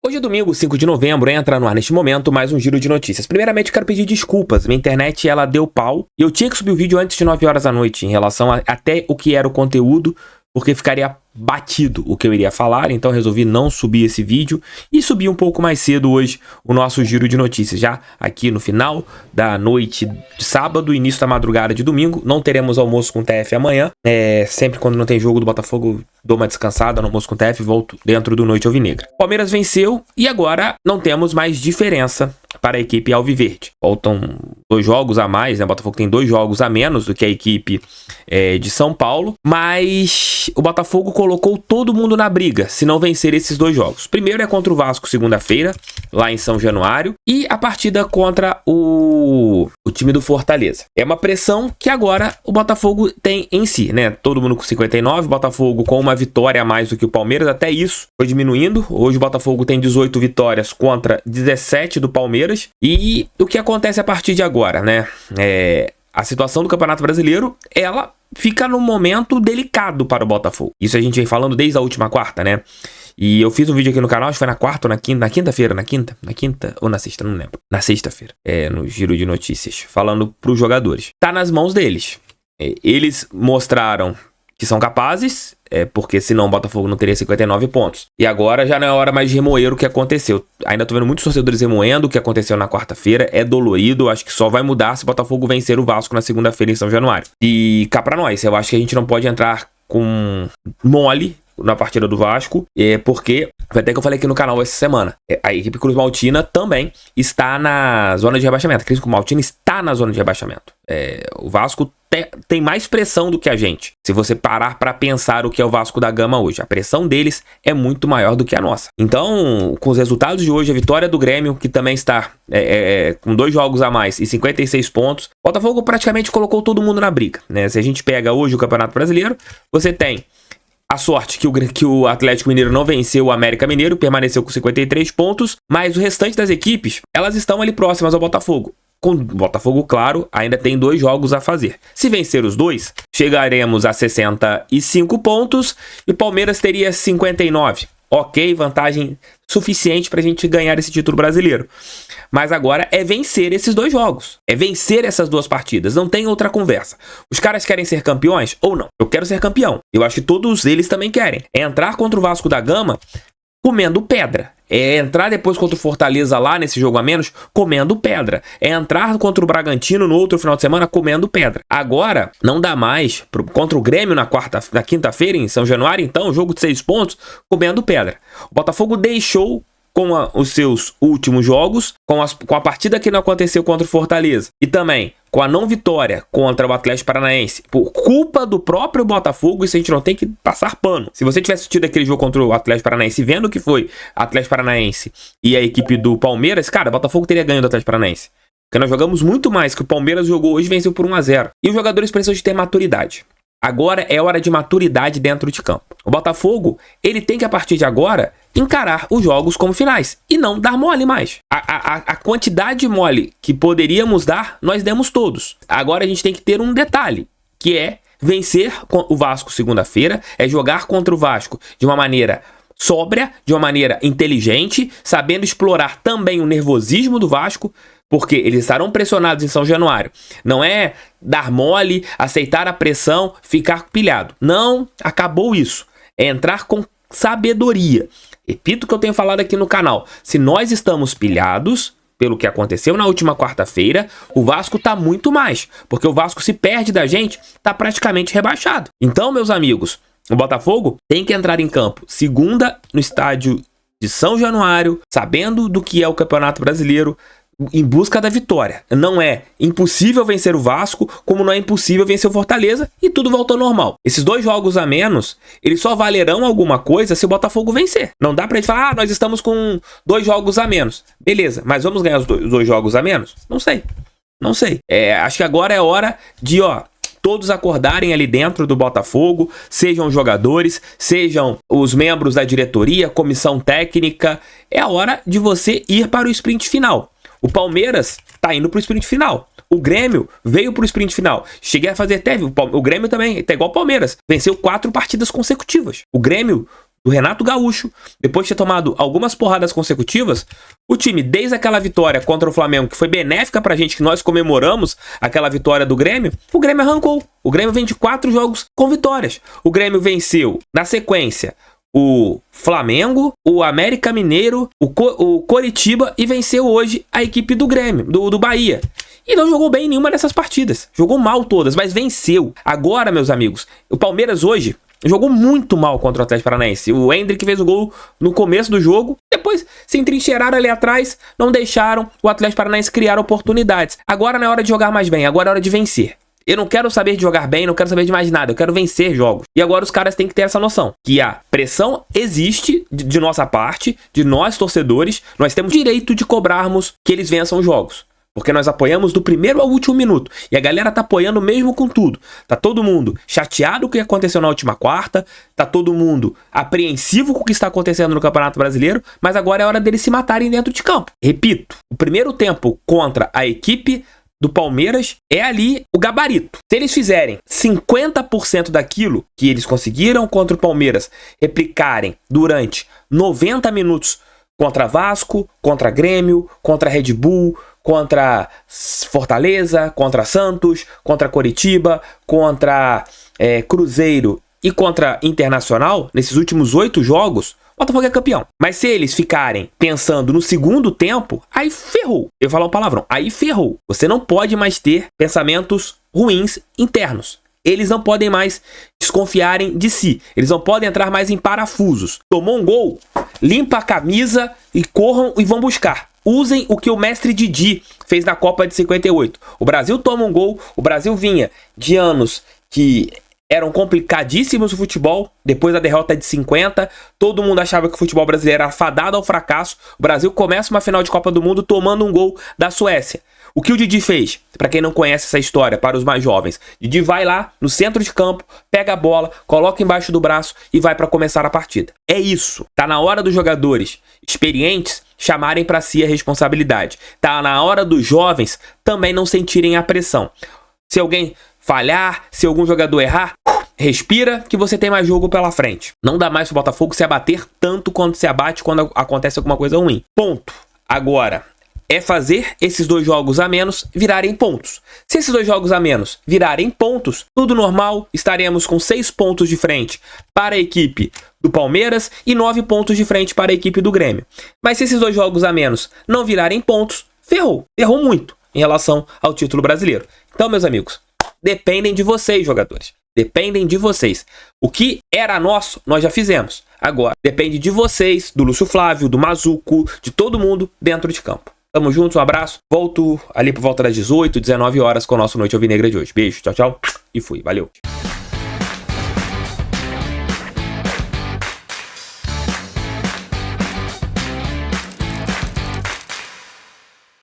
Hoje é domingo, 5 de novembro, entra no ar neste momento mais um giro de notícias. Primeiramente, quero pedir desculpas. Minha internet, ela deu pau e eu tinha que subir o vídeo antes de 9 horas da noite em relação a até o que era o conteúdo, porque ficaria batido o que eu iria falar, então resolvi não subir esse vídeo e subir um pouco mais cedo hoje o nosso giro de notícias, já aqui no final da noite de sábado, início da madrugada de domingo. Não teremos almoço com TF amanhã, sempre quando não tem jogo do Botafogo dou uma descansada no almoço com TF e volto dentro do Noite Alvinegra. Palmeiras venceu e agora não temos mais diferença para a equipe alviverde. Faltam 2 jogos a mais, né? O Botafogo tem 2 jogos a menos do que a equipe de São Paulo, mas o Botafogo colocou todo mundo na briga se não vencer esses 2 jogos. Primeiro é contra o Vasco segunda-feira, lá em São Januário, e a partida contra o time do Fortaleza. É uma pressão que agora o Botafogo tem em si, né? Todo mundo com 59, o Botafogo com uma vitória a mais do que o Palmeiras, até isso foi diminuindo. Hoje o Botafogo tem 18 vitórias contra 17 do Palmeiras. E o que acontece a partir de agora, né? A situação do Campeonato Brasileiro, ela fica num momento delicado para o Botafogo. Isso a gente vem falando desde a última quarta, né? E eu fiz um vídeo aqui no canal, acho que foi na quarta ou na quinta-feira, na quinta ou na sexta, não lembro. Na sexta-feira, no giro de notícias, falando para os jogadores. Tá nas mãos deles. Eles mostraram que são capazes, porque senão o Botafogo não teria 59 pontos. E agora já não é hora mais de remoer o que aconteceu. Ainda tô vendo muitos torcedores remoendo o que aconteceu na quarta-feira. É dolorido, acho que só vai mudar se o Botafogo vencer o Vasco na segunda-feira em São Januário. E cá pra nós, eu acho que a gente não pode entrar com mole na partida do Vasco, porque foi até que eu falei aqui no canal essa semana, a equipe Cruz Maltina também está na zona de rebaixamento. A Cruz Maltina está na zona de rebaixamento. O Vasco tem mais pressão do que a gente. Se você parar para pensar o que é o Vasco da Gama hoje, a pressão deles é muito maior do que a nossa. Então, com os resultados de hoje, a vitória do Grêmio, que também está com 2 jogos a mais e 56 pontos, o Botafogo praticamente colocou todo mundo na briga, né? Se a gente pega hoje o Campeonato Brasileiro, você tem a sorte que o Atlético Mineiro não venceu o América Mineiro, permaneceu com 53 pontos, mas o restante das equipes, elas estão ali próximas ao Botafogo. Com o Botafogo, claro, ainda tem 2 jogos a fazer. Se vencer os 2, chegaremos a 65 pontos e o Palmeiras teria 59. Ok, vantagem suficiente para a gente ganhar esse título brasileiro. Mas agora é vencer esses 2 jogos. É vencer essas 2 partidas. Não tem outra conversa. Os caras querem ser campeões ou não? Eu quero ser campeão. Eu acho que todos eles também querem. É entrar contra o Vasco da Gama comendo pedra. É entrar depois contra o Fortaleza lá nesse jogo a menos comendo pedra. É entrar contra o Bragantino no outro final de semana comendo pedra. Agora não dá mais contra o Grêmio na quinta-feira em São Januário, então jogo de 6 pontos comendo pedra. O Botafogo deixou com os seus últimos jogos, com a partida que não aconteceu contra o Fortaleza e também com a não vitória contra o Atlético Paranaense, por culpa do próprio Botafogo, isso a gente não tem que passar pano. Se você tivesse assistido aquele jogo contra o Atlético Paranaense, vendo que foi Atlético Paranaense e a equipe do Palmeiras, cara, o Botafogo teria ganho do Atlético Paranaense. Porque nós jogamos muito mais que o Palmeiras jogou hoje e venceu por 1-0. E os jogadores precisam de ter maturidade. Agora é hora de maturidade dentro de campo. O Botafogo, ele tem que a partir de agora encarar os jogos como finais e não dar mole mais. A quantidade de mole que poderíamos dar, nós demos todos. Agora a gente tem que ter um detalhe, que é vencer o Vasco segunda-feira, é jogar contra o Vasco de uma maneira sóbria, de uma maneira inteligente, sabendo explorar também o nervosismo do Vasco, porque eles estarão pressionados em São Januário. Não é dar mole, aceitar a pressão, ficar pilhado. Não, acabou isso. É entrar com sabedoria. Repito o que eu tenho falado aqui no canal. Se nós estamos pilhados pelo que aconteceu na última quarta-feira, o Vasco tá muito mais. Porque o Vasco, se perde da gente, tá praticamente rebaixado. Então, meus amigos, o Botafogo tem que entrar em campo segunda no estádio de São Januário, sabendo do que é o Campeonato Brasileiro, em busca da vitória. Não é impossível vencer o Vasco, como não é impossível vencer o Fortaleza, e tudo voltou ao normal. Esses 2 jogos a menos, eles só valerão alguma coisa se o Botafogo vencer. Não dá pra gente falar, nós estamos com 2 jogos a menos. Beleza, mas vamos ganhar os 2 jogos a menos? Não sei. Acho que agora é hora de, todos acordarem ali dentro do Botafogo, sejam os jogadores, sejam os membros da diretoria, comissão técnica. É a hora de você ir para o sprint final. O Palmeiras tá indo pro sprint final. O Grêmio veio pro sprint final. Cheguei a fazer até... O Grêmio também tá igual o Palmeiras. Venceu 4 partidas consecutivas. O Grêmio do Renato Gaúcho, depois de ter tomado algumas porradas consecutivas, o time, desde aquela vitória contra o Flamengo, que foi benéfica pra gente, que nós comemoramos aquela vitória do Grêmio, o Grêmio arrancou. O Grêmio vem de 4 jogos com vitórias. O Grêmio venceu, na sequência, o Flamengo, o América Mineiro, o Coritiba e venceu hoje a equipe do Grêmio, do Bahia. E não jogou bem em nenhuma dessas partidas. Jogou mal todas, mas venceu. Agora, meus amigos, o Palmeiras hoje jogou muito mal contra o Atlético Paranaense. O Endrick fez o gol no começo do jogo. Depois se entrincheiraram ali atrás, não deixaram o Atlético Paranaense criar oportunidades. Agora não é hora de jogar mais bem, agora é hora de vencer. Eu não quero saber de jogar bem, não quero saber de mais nada, eu quero vencer jogos. E agora os caras têm que ter essa noção, que a pressão existe de nossa parte, de nós torcedores, nós temos direito de cobrarmos que eles vençam os jogos. Porque nós apoiamos do primeiro ao último minuto. E a galera tá apoiando mesmo com tudo. Tá todo mundo chateado com o que aconteceu na última quarta. Tá todo mundo apreensivo com o que está acontecendo no Campeonato Brasileiro. Mas agora é hora deles se matarem dentro de campo. Repito, o primeiro tempo contra a equipe do Palmeiras é ali o gabarito. Se eles fizerem 50% daquilo que eles conseguiram contra o Palmeiras, replicarem durante 90 minutos contra Vasco, contra Grêmio, contra Red Bull, contra Fortaleza, contra Santos, contra Coritiba, contra Cruzeiro e contra Internacional, nesses últimos 8 jogos, o Botafogo é campeão. Mas se eles ficarem pensando no segundo tempo, aí ferrou. Eu falo um palavrão, aí ferrou. Você não pode mais ter pensamentos ruins internos. Eles não podem mais desconfiarem de si. Eles não podem entrar mais em parafusos. Tomou um gol, limpa a camisa e corram e vão buscar. Usem o que o mestre Didi fez na Copa de 58. O Brasil toma um gol, o Brasil vinha de anos que eram complicadíssimos o futebol, depois da derrota de 50, todo mundo achava que o futebol brasileiro era fadado ao fracasso. O Brasil começa uma final de Copa do Mundo tomando um gol da Suécia. O que o Didi fez? Para quem não conhece essa história, para os mais jovens, Didi vai lá no centro de campo, pega a bola, coloca embaixo do braço e vai para começar a partida. É isso. Tá na hora dos jogadores experientes chamarem para si a responsabilidade. Tá na hora dos jovens também não sentirem a pressão. Se alguém falhar, se algum jogador errar, respira que você tem mais jogo pela frente. Não dá mais pro Botafogo se abater tanto quanto se abate quando acontece alguma coisa ruim. Ponto. Agora, é fazer esses 2 jogos a menos virarem pontos. Se esses 2 jogos a menos virarem pontos, tudo normal, estaremos com 6 pontos de frente para a equipe do Palmeiras e 9 pontos de frente para a equipe do Grêmio. Mas se esses 2 jogos a menos não virarem pontos, ferrou. Ferrou muito em relação ao título brasileiro. Então, meus amigos, dependem de vocês, jogadores. Dependem de vocês. O que era nosso, nós já fizemos. Agora, depende de vocês, do Lúcio Flávio, do Mazuco, de todo mundo dentro de campo. Tamo junto, um abraço. Volto ali por volta das 18, 19 horas com o nosso Noite Alvinegra de hoje. Beijo, tchau, tchau. E fui, valeu.